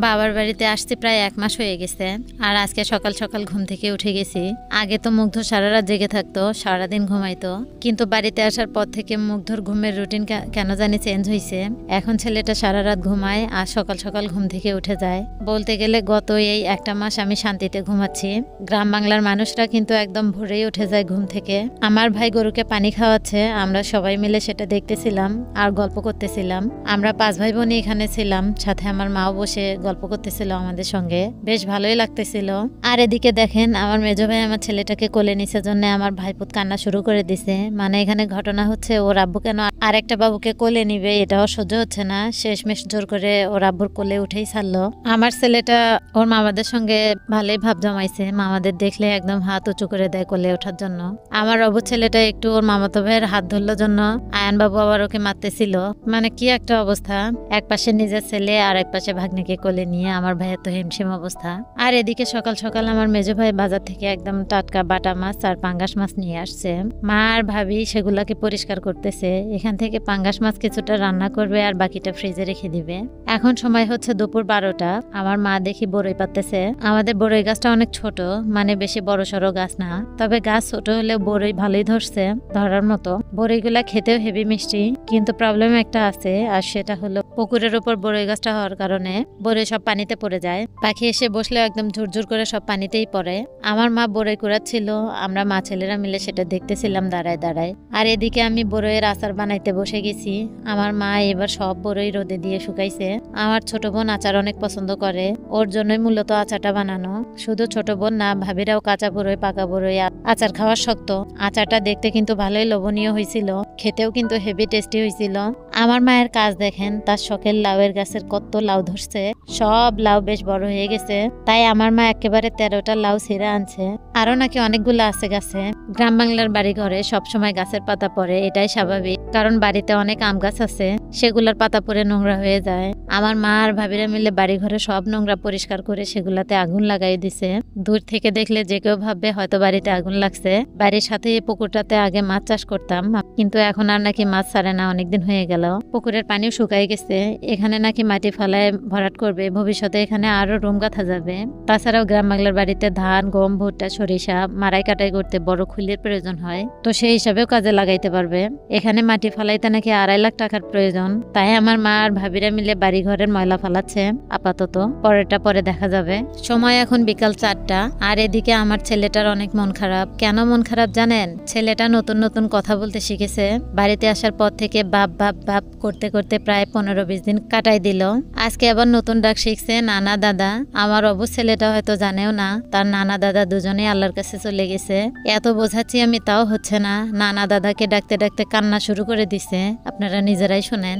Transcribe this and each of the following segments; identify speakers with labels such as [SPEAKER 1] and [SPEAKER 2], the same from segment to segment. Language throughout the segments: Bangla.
[SPEAKER 1] বাবার বাড়িতে আসতে প্রায় 1 মাস হয়ে গেছে। আর আজকে সকাল সকাল ঘুম থেকে উঠে গেছি। আগে তো মুগ্ধ সারা রাত জেগে থাকতো, সারাদিন ঘুমাইতো, কিন্তু বাড়িতে আসার পর থেকে মুগ্ধর ঘুমের রুটিন কেন জানি চেঞ্জ হয়েছে। এখন ছেলেটা সারা রাত ঘুমায় আর সকাল সকাল ঘুম থেকে উঠে যায়। বলতে গেলে গত এই 1টা মাস আমি শান্তিতে ঘুমাচ্ছি। গ্রাম বাংলার মানুষরা কিন্তু একদম ভোরেই উঠে যায় ঘুম থেকে। আমার ভাই গরুকে পানি খাওয়াচ্ছে, আমরা সবাই মিলে সেটা দেখতেছিলাম আর গল্প করতেছিলাম। আমরা 5 ভাই বোনই এখানে ছিলাম, সাথে আমার মাও বসে গল্প করতেছিল আমাদের সঙ্গে, বেশ ভালোই লাগতেছিল। আর এদিকে দেখেন আমার মেজো ভাই আমার ছেলেটাকে কোলে নিচের জন্য আমার ভাইপুত কান্না শুরু করে দিছে। মানে এখানে ঘটনা হচ্ছে ওর আব্বু কেন আরেকটা বাবুকে কোলে নিবে এটাও সহ্য হচ্ছে না, শেষমেশ জোর করে ওর আব্বুর কোলে উঠেই ছাড়লো। আমার ছেলেটা ওর মামাদের সঙ্গে ভালোই ভাব জমাইছে, মামাদের দেখলে একদম হাত উঁচু করে দেয় কোলে ওঠার জন্য। আমার অবু ছেলেটা একটু ওর মামাতো ভাইয়ের হাত ধরলোর জন্য আয়ান বাবু আবার ওকে মারতেছিল। মানে কি একটা অবস্থা, এক পাশে নিজের ছেলে আর এক পাশে ভাগ্নিকে কোলে নিয়ে আমার ভাইয়ের তো হিমশিম অবস্থা। আর এদিকে সকাল সকাল আমার মেজো ভাই বাজার থেকে একদম টাটকা বাটা মাছ আর পাঙ্গাস মাছ নিয়ে আসছে। মা আর ভাবি সেগুলাকে পরিষ্কার করতেছে। এখান থেকে পাঙ্গাস মাছ কিছুটা রান্না করবে আর বাকিটা ফ্রিজে রেখে দিবে। এখন সময় হচ্ছে দুপুর 12টা। আমার মা দেখি বড়ই পাততেছে। আমাদের বড়ই গাছটা অনেক ছোট, মানে বেশি বড় সড়ো গাছ না, তবে গাছ ছোট হলেও বড়ই ভালোই ধরছে, ধরার মতো। বড়ইগুলা খেতেও হেভি মিষ্টি, কিন্তু প্রবলেম একটা আছে, আর সেটা হলো পুকুরের উপর বড়ই গাছটা হওয়ার কারণে বড়ই সব পানিতে পড়ে যায়। পাখি এসে বসলেও একদম ঝুরঝুর করে সব পানিতেই পড়ে। আমার মা বড়ই কুড়াচ্ছিল, আমরা মা ছেলেরা মিলে সেটা দেখতেছিলাম দাঁড়ায় দাঁড়ায়। আর এদিকে আমি বড়ইয়ের আচার বানাইতে বসে গেছি। আমার মা এবার সব বড়ই রোদে দিয়ে শুকাইছে। আমার ছোট বোন আচার অনেক পছন্দ করে, ওর জন্যই মূলত আচারটা বানানো। শুধু ছোট বোন না, ভাবিরাও কাঁচা বড়ই পাকা বড়ই আচার খাওয়ার শক্ত। আচারটা দেখতে কিন্তু ভালোই লোভনীয় হয়েছিল, খেতেও কিন্তু হেভি টেস্টি হয়েছিল। আমার মায়ের কাজ দেখেন, তার শখের লাউয়ের গাছের কত লাউ ধরছে, সব লাউ বেশ বড় হয়ে গেছে। তাই আমার মা একেবারে 13টা লাউ ছিঁড়ে আনছে, আরো নাকি অনেকগুলো আছে গাছে। গ্রাম বাংলার বাড়ি ঘরে সবসময় গাছের পাতা পড়ে, এটাই স্বাভাবিক, কারণ বাড়িতে অনেক আম গাছ আছে, সেগুলার পাতা পড়ে নোংরা হয়ে যায়। আমার মা আর ভাবিরা মিলে বাড়ি ঘরে সব নোংরা পরিষ্কার করে সেগুলাতে আগুন লাগাই দিছে। দূর থেকে দেখলে যে কেউ ভাববে হয়তো বাড়িতে আগুন লাগছে। বাড়ির সাথে এই পুকুরটাতে আগে মাছ চাষ করতাম, কিন্তু এখন আর নাকি মাছ ছাড়ে না, অনেকদিন হয়ে গেল। পুকুরের পানিও শুকাই গেছে। এখানে নাকি মাটি ফেলায় ভরাট করবে, ভবিষ্যতে এখানে আরো রুম গাঁথা যাবে। তাছাড়াও গ্রাম বাংলার বাড়িতে ধান, গম, ভুট্টা, সরিষা মারাই কাটাই করতে বড় খুলির প্রয়োজন হয়, তো সেই হিসাবেও কাজে লাগাইতে পারবে। এখানে মাটি ফেলাইতে নাকি 2.5 লাখ টাকার প্রয়োজন। তাই আমার মা আর ভাবিরা মিলে বাড়ি ঘরের ময়লা ফেলাচ্ছে আপাতত, পরেরটা পরে দেখা যাবে। সময় এখন বিকাল 4টা। আর এদিকে আমার ছেলেটার অনেক মন খারাপ। কেন মন খারাপ জানেন? ছেলেটা নতুন নতুন কথা বলতে শিখেছে। বাড়িতে আসার পর থেকে বাপ বাপ বাপ করতে করতে প্রায় 15-20 দিন কাটাই দিল। আজকে আবার নতুন ডাক শিখছে, নানা দাদা। আমার অবশ্য ছেলেটা হয়তো জানেও না তার নানা দাদা দুজনেই আল্লাহর কাছে চলে গেছে। এত বোঝাচ্ছি আমি, তাও হচ্ছে না। নানা দাদাকে ডাকতে ডাকতে কান্না শুরু করে দিছে, আপনারা নিজেরাই শোনেন।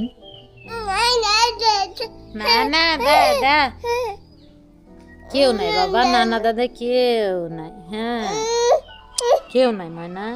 [SPEAKER 1] নানা দাদা কেউ নাই বাবা, নানা দাদা কেউ নাই। হ্যাঁ কেউ নাই ময়না।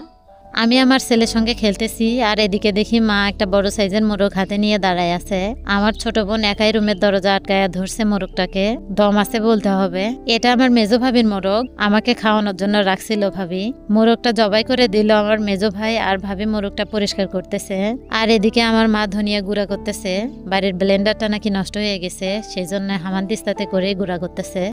[SPEAKER 1] আমি আমার ছেলের সঙ্গে খেলতেছি, আর এদিকে দেখি মা একটা বড় সাইজের মোরগ হাতে নিয়ে দাঁড়ায় আছে। আমার ছোট বোন একাই রুমের দরজা আটকায়া ধরছে মোরগটাকে। দম আছে বলতে হবে। এটা আমার মেজো ভাবির মোরগ, আমাকে খাওয়ানোর জন্য রাখছিল ভাবি। মোরগটা জবাই করে দিল আমার মেজো ভাই, আর ভাবি মোরগটা পরিষ্কার করতেছে। আর এদিকে আমার মা ধনিয়া গুঁড়া করতেছে। বাড়ির ব্লেন্ডারটা নাকি নষ্ট হয়ে গেছে, সেই জন্য হামানদিস্তাতে করে গুঁড়া করতেছে।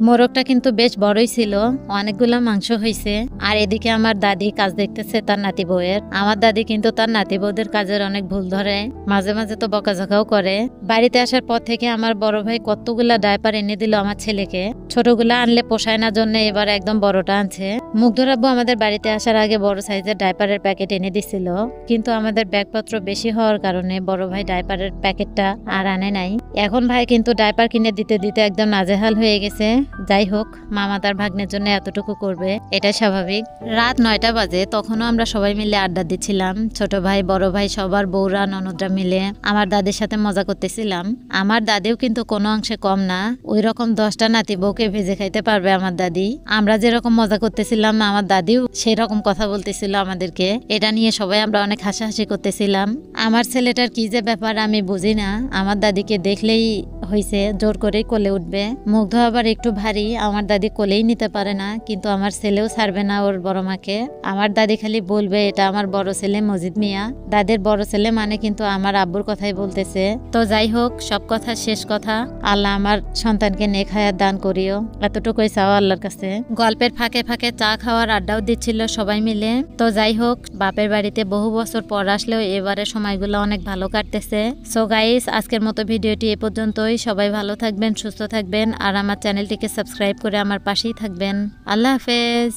[SPEAKER 1] মোরগটা কিন্তু বেশ বড়ই ছিল, অনেকগুলো মাংস হয়েছে। আর এদিকে আমার দাদি কাজ দেখতেছে তার নাতি বউয়ের। আমার দাদি কিন্তু তার নাতি বউদের কাজের অনেক ভুল ধরে, মাঝে মাঝে তো বকাঝকাও করে। বাড়িতে আসার পর থেকে আমার বড় ভাই কতগুলা ডায়পার এনে দিল আমার ছেলেকে। ছোটগুলা আনলে পোষায় না জন্য এবার একদম বড়টা আনছে। মুগ্ধর আব্বু আমাদের বাড়িতে আসার আগে বড় সাইজের ডায়পারের প্যাকেট এনে দিছিল, কিন্তু আমাদের ব্যাগপত্র বেশি হওয়ার কারণে বড় ভাই ডায়পারের প্যাকেটটা আর আনে নাই। এখন ভাই কিন্তু ডায়পার কিনে দিতে দিতে একদম নাজেহাল হয়ে গেছে। যাই হোক, মামা তার ভাগ্নের জন্য এতটুকু করবে, এটা স্বাভাবিক। রাত 9টা বাজে, তখনও আমরা সবাই মিলে আড্ডা দিচ্ছিলাম। ছোট ভাই, বড় ভাই, সবার বউরা ননদরা মিলে আমার দাদির সাথে মজা করতেছিলাম। আমার দাদিও কিন্তু কোনো অংশে কম না, ওই রকম 10টা নাতি বউকে ভেজে খাইতে পারবে আমার দাদি। আমরা যেরকম মজা করতেছিলাম আমার দাদিও সেই রকম কথা বলতেছিল আমাদেরকে। এটা নিয়ে সবাই আমরা অনেক হাসাহাসি করতেছিলাম। আমার ছেলেটার কি যে ব্যাপার আমি বুঝি না, আমার দাদিকে দেখলেই হয়েছে জোর করেই কোলে উঠবে। মুগ্ধ আবার একটু ভারী, আমার দাদি কোলেই নিতে পারে না, কিন্তু আমার ছেলেও ছাড়বে না ওর বড় মাকে। আমার দাদি খালি বলবে এটা আমার বড় ছেলে মজিদ মিয়া। দাদির বড় ছেলে মানে কিন্তু আমার আব্বুর কথাই বলতেছে। তো যাই হোক, সব কথা শেষ কথা, আল্লাহ আমার সন্তানকে নেক হায়াত দান করিও, এতটুকুই চাও আল্লাহর কাছে। গল্পের ফাঁকে ফাঁকে চা খাওয়ার আড্ডাও দিচ্ছিল সবাই মিলে। তো যাই হোক, বাপের বাড়িতে বহু বছর পর আসলেও এবারে সময়গুলো অনেক ভালো কাটতেছে। সো গাইস, আজকের মতো ভিডিওটি এ পর্যন্তই। সবাই ভালো থাকবেন, সুস্থ থাকবেন, আর আমার চ্যানেলটিকে সাবস্ক্রাইব করে আমার পাশেই থাকবেন। আল্লাহ হাফেজ।